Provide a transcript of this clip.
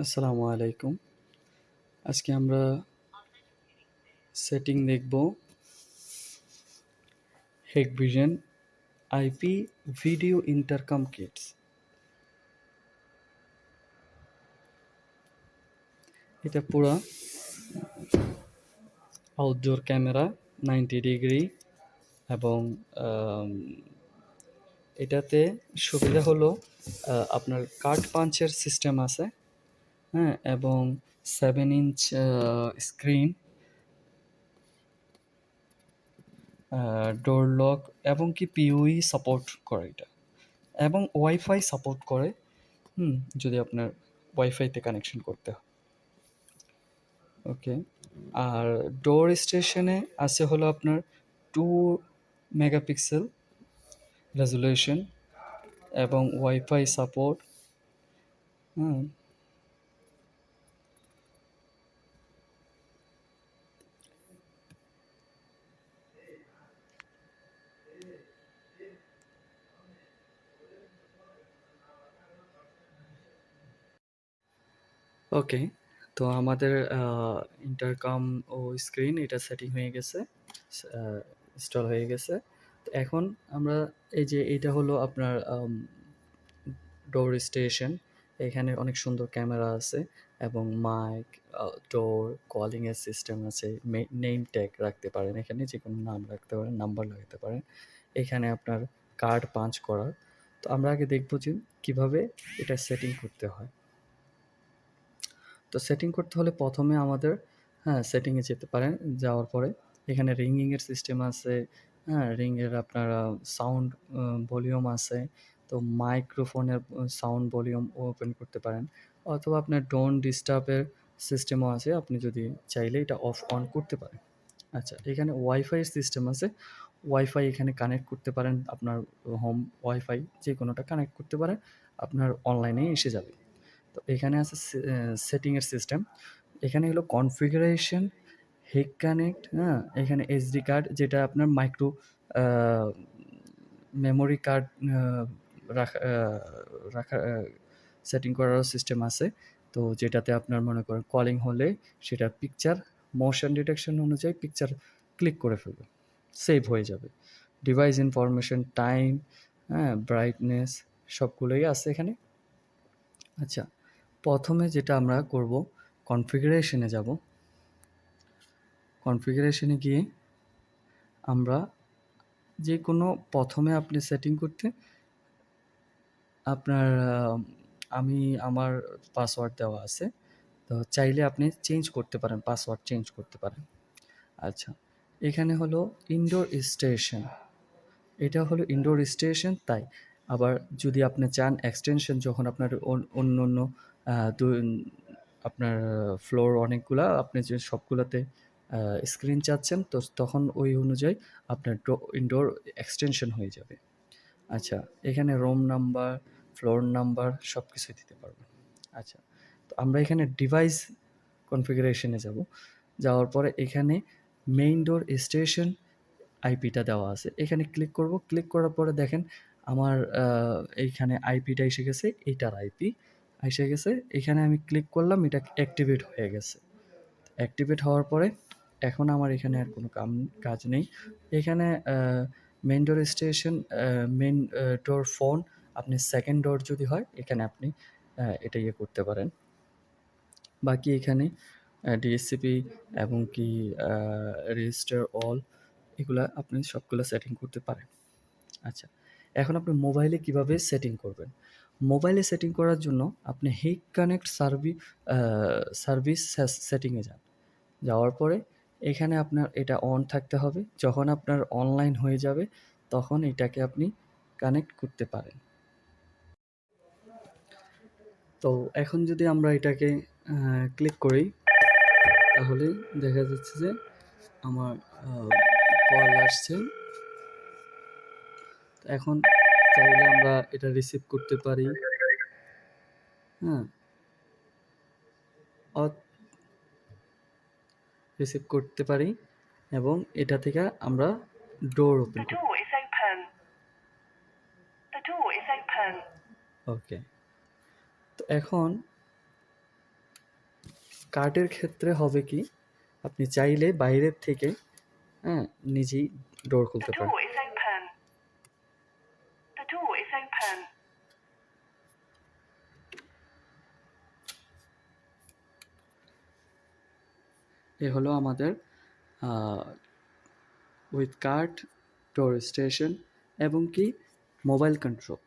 আসসালামু আলাইকুম। আজকে আমরা সেটিং দেখব hikvision IP video intercom kits. এটা পুরা আউটডোর ক্যামেরা 90 ডিগ্রি এবং আম, এটাতে সুবিধা হলো আপনার কার্ড পাঞ্চের সিস্টেম আছে, হ্যাঁ, এবং 7 ইঞ্চ স্ক্রিন, ডোর লক এবং কি পিউই সাপোর্ট করে এটা, এবং ওয়াইফাই সাপোর্ট করে। যদি আপনার ওয়াইফাইতে কানেকশন করতে হয়। ওকে। আর ডোর স্টেশনে আছে হলো আপনার 2 মেগাপিক্সেল রেজুলেশন এবং ওয়াইফাই সাপোর্ট। হুম ওকে। তো আমাদের ইন্টারকম ও স্ক্রিন এটা সেটিং হয়ে গেছে, ইনস্টল হয়ে গেছে। তো এখন আমরা এইটা হলো আপনার ডোর স্টেশন। এখানে অনেক সুন্দর ক্যামেরা আছে এবং মাইক, ডোর, কলিংয়ের সিস্টেম আছে। নেম ট্যাগ রাখতে পারেন, এখানে যে কোনো নাম রাখতে পারেন, নাম্বার লাগাতে পারেন। এখানে আপনার কার্ড পাঞ্চ করার। তো আমরা আগে দেখব যে কীভাবে এটা সেটিং করতে হয়। তো সেটিং করতে হলে প্রথমে আমাদের, হ্যাঁ, সেটিংয়ে যেতে পারেন। যাওয়ার পরে এখানে রিংগিংয়ের সিস্টেম আছে, হ্যাঁ, রিংয়ের আপনার সাউন্ড ভলিউম আছে। তো মাইক্রোফোনের সাউন্ড ভলিউম ওপেন করতে পারেন, অথবা আপনার ডোন্ট ডিস্টার্বের সিস্টেমও আছে, আপনি যদি চাইলে এটা অফ অন করতে পারেন। আচ্ছা, এখানে ওয়াইফাইয়ের সিস্টেম আছে। ওয়াইফাই এখানে কানেক্ট করতে পারেন, আপনার হোম ওয়াইফাই যে কোনোটা কানেক্ট করতে পারেন, আপনার অনলাইনে এসে যাবে। তো এখানে আছে সেটিংয়ের সিস্টেম। এখানে হলো কনফিগারেশন, হিক কানেক্ট, হ্যাঁ, এখানে এসডি কার্ড, যেটা আপনার মাইক্রো মেমোরি কার্ড রাখা রাখা সেটিং করারও সিস্টেম আছে। তো যেটাতে আপনার মনে করেন কলিং হলে সেটা পিকচার মোশন ডিটেকশন অনুযায়ী পিকচার ক্লিক করে ফেলবে, সেভ হয়ে যাবে। ডিভাইস ইনফরমেশন, টাইম, হ্যাঁ, ব্রাইটনেস, সবগুলোই আছে এখানে। আচ্ছা, প্রথমে যেটা আমরা করব, কনফিগারেশনে যাব। কনফিগারেশনে গিয়ে আমরা যে কোনো প্রথমে আপনি সেটিং করতে আপনার আমি আমার পাসওয়ার্ড দেওয়া আছে। তো চাইলে আপনি চেঞ্জ করতে পারেন, পাসওয়ার্ড চেঞ্জ করতে পারেন। আচ্ছা, এখানে হলো ইনডোর স্টেশন। এটা হলো ইনডোর স্টেশন, তাই আবার যদি আপনি চান এক্সটেনশন, যখন আপনার অন্য অন্য আপনার ফ্লোর অনেকগুলা, আপনি যে সবগুলোতে স্ক্রিন চাচ্ছেন, তো তখন ওই অনুযায়ী আপনার ইনডোর এক্সটেনশন হয়ে যাবে। আচ্ছা, এখানে রুম নাম্বার, ফ্লোর নাম্বার সব কিছুই দিতে পারবেন। আচ্ছা, তো আমরা এখানে ডিভাইস কনফিগারেশনে যাব। যাওয়ার পরে এখানে মেইন ডোর স্টেশন আইপিটা দেওয়া আছে, এখানে ক্লিক করব। ক্লিক করার পরে দেখেন আমার এইখানে আইপিটা এসে গেছে, এইটার আইপি এসে গেছে। এখানে আমি ক্লিক করলাম, এটা অ্যাক্টিভেট হয়ে গেছে। অ্যাক্টিভেট হওয়ার পরে এখন আমার এখানে আর কোনো কাজ নেই। এখানে মেইন ডোর স্টেশন, মেইন ডোর ফোন, আপনি সেকেন্ড ডোর যদি হয় এখানে আপনি এটা করতে পারেন। বাকি এখানে ডিএসসিপি এবং কি রেজিস্টার অল, এগুলা আপনি সবগুলো সেটিং করতে পারেন। আচ্ছা, এখন আপনি মোবাইলে কিভাবে সেটিং করবেন? মোবাইলে সেটিং করার জন্য আপনি হিক কানেক্ট সার্ভিস সেটিংয়ে যান। যাওয়ার পরে এখানে আপনার এটা অন থাকতে হবে। যখন আপনার অনলাইন হয়ে যাবে তখন এটাকে আপনি কানেক্ট করতে পারেন। তো এখন যদি আমরা এটাকে ক্লিক করি, তাহলে দেখা যাচ্ছে যে আমার কল আসছে। এখন চাইলে আমরা এটা রিসিভ করতে পারি, হ্যাঁ, রিসিভ করতে পারি, এবং এটা থেকে আমরা ডোর ওপেন করি। ওকে। তো এখন কার্টের ক্ষেত্রে হবে কি, আপনি চাইলে বাইরের থেকে হ্যাঁ নিজেই ডোর The খুলতে পারেন। door is open. The door is open. এ হলো আমাদের উইথ কার্ট, ডোর স্টেশন এবং কি মোবাইল কন্ট্রোল।